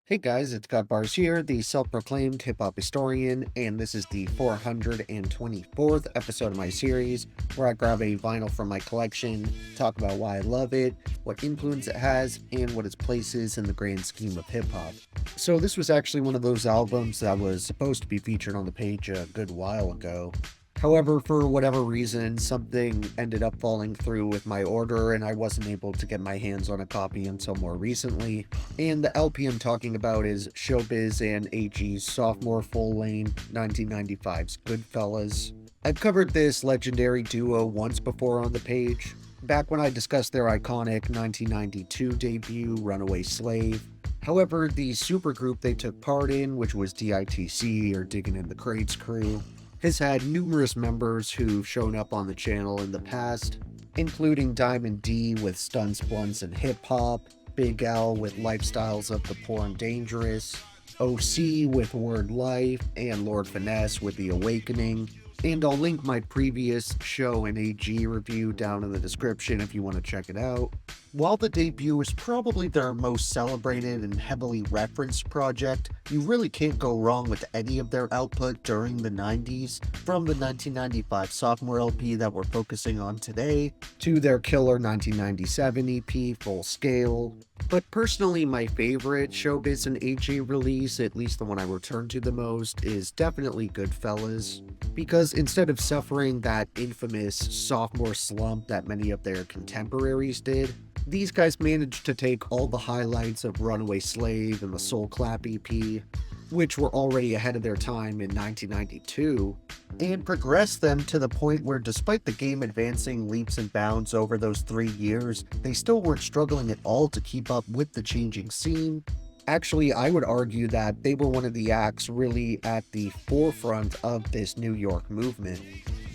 Hey guys, it's God Bars here, the self-proclaimed hip-hop historian, and this is the 424th episode of my series, where I grab a vinyl from my collection, talk about why I love it, what influence it has, and what its place is in the grand scheme of hip-hop. So this was actually one of those albums that was supposed to be featured on the page a good while ago. However, for whatever reason, something ended up falling through with my order and I wasn't able to get my hands on a copy until more recently. And the LP I'm talking about is Showbiz and AG's sophomore full-length 1995's Goodfellas. I've covered this legendary duo once before on the page, back when I discussed their iconic 1992 debut, Runaway Slave. However, the supergroup they took part in, which was DITC or Digging in the Crates crew, has had numerous members who've shown up on the channel in the past, including Diamond D with Stunts, Blunts, and Hip Hop, Big L with Lifestyles of the Poor and Dangerous, OC with Word Life, and Lord Finesse with The Awakening. And I'll link my previous show and AG review down in the description if you want to check it out. While the debut is probably their most celebrated and heavily referenced project, you really can't go wrong with any of their output during the 90s, from the 1995 sophomore LP that we're focusing on today, to their killer 1997 EP, Full Scale. But personally, my favorite Showbiz and AG release, at least the one I return to the most, is definitely Goodfellas, because instead of suffering that infamous sophomore slump that many of their contemporaries did, these guys managed to take all the highlights of Runaway Slave and the Soul Clap EP, which were already ahead of their time in 1992, and progress them to the point where, despite the game advancing leaps and bounds over those 3 years, they still weren't struggling at all to keep up with the changing scene. Actually, I would argue that they were one of the acts really at the forefront of this New York movement.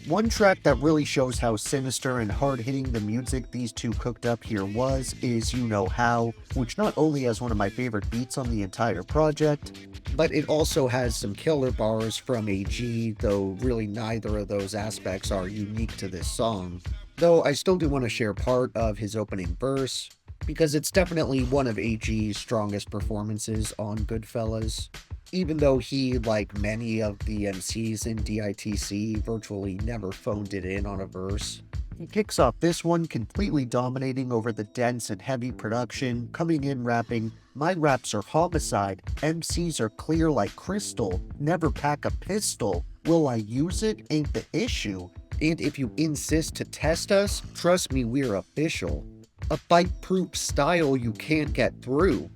One track that really shows how sinister and hard-hitting the music these two cooked up here was is You Know How, which not only has one of my favorite beats on the entire project, but it also has some killer bars from AG, though really neither of those aspects are unique to this song. Though I still do want to share part of his opening verse, because it's definitely one of AG's strongest performances on Goodfellas. Even though he, like many of the MCs in DITC, virtually never phoned it in on a verse. He kicks off this one completely dominating over the dense and heavy production, coming in rapping, "My raps are homicide, MCs are clear like crystal, never pack a pistol, will I use it ain't the issue, and if you insist to test us, trust me we're official. A fight-proof style you can't get through.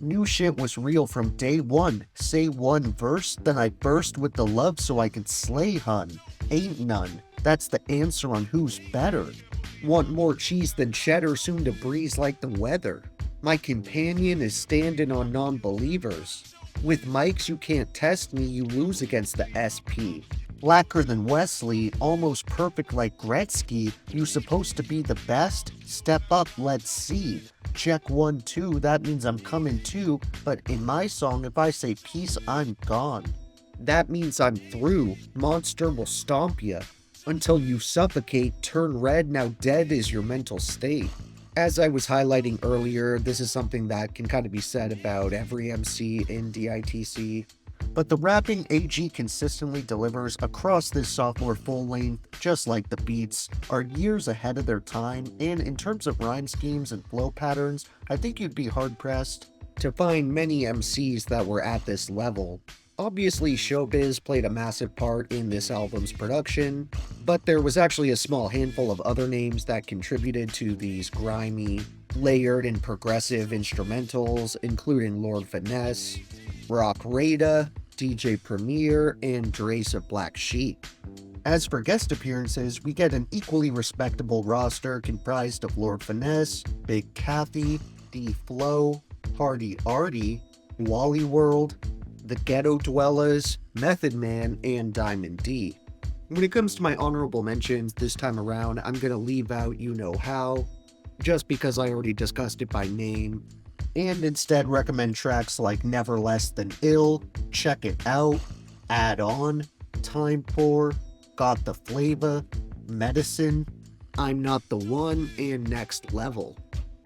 New shit was real from day one. Say one verse, then I burst with the love so I can slay, hun. Ain't none. That's the answer on who's better. Want more cheese than cheddar, soon to breeze like the weather. My companion is standing on non-believers. With mics you can't test me, you lose against the SP. Blacker than Wesley, almost perfect like Gretzky. You supposed to be the best? Step up, let's see. Check 1, 2, that means I'm coming too, but in my song, if I say peace, I'm gone. That means I'm through. Monster will stomp ya. Until you suffocate, turn red, now dead is your mental state. As I was highlighting earlier, this is something that can kind of be said about every MC in DITC. But the rapping AG consistently delivers across this sophomore full-length, just like the beats, are years ahead of their time, and in terms of rhyme schemes and flow patterns, I think you'd be hard-pressed to find many MCs that were at this level. Obviously, Showbiz played a massive part in this album's production, but there was actually a small handful of other names that contributed to these grimy, layered, and progressive instrumentals, including Lord Finesse, Rock Rada, DJ Premier, and Drace of Black Sheep. As for guest appearances, we get an equally respectable roster comprised of Lord Finesse, Big Kathy, D-Flow, Hardy Artie, Wally World, The Ghetto Dwellers, Method Man, and Diamond D. When it comes to my honorable mentions this time around, I'm gonna leave out You Know How, just because I already discussed it by name, and instead recommend tracks like Never Less Than Ill, Check It Out, Add On, Time For, Got the Flavor, Medicine, I'm Not the One, and Next Level.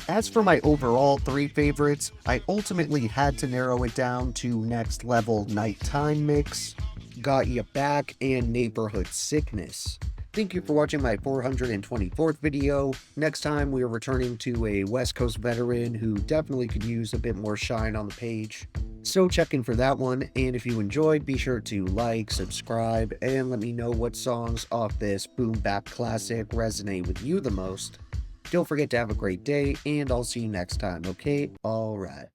As for my overall 3 favorites, I ultimately had to narrow it down to Next Level Nighttime Mix, Got Ya Back, and Neighborhood Sickness. Thank you for watching my 424th video. Next time we are returning to a West Coast veteran who definitely could use a bit more shine on the page. So check in for that one, and if you enjoyed, be sure to like, subscribe, and let me know what songs off this boom bap classic resonate with you the most. Don't forget to have a great day, and I'll see you next time, okay? Alright.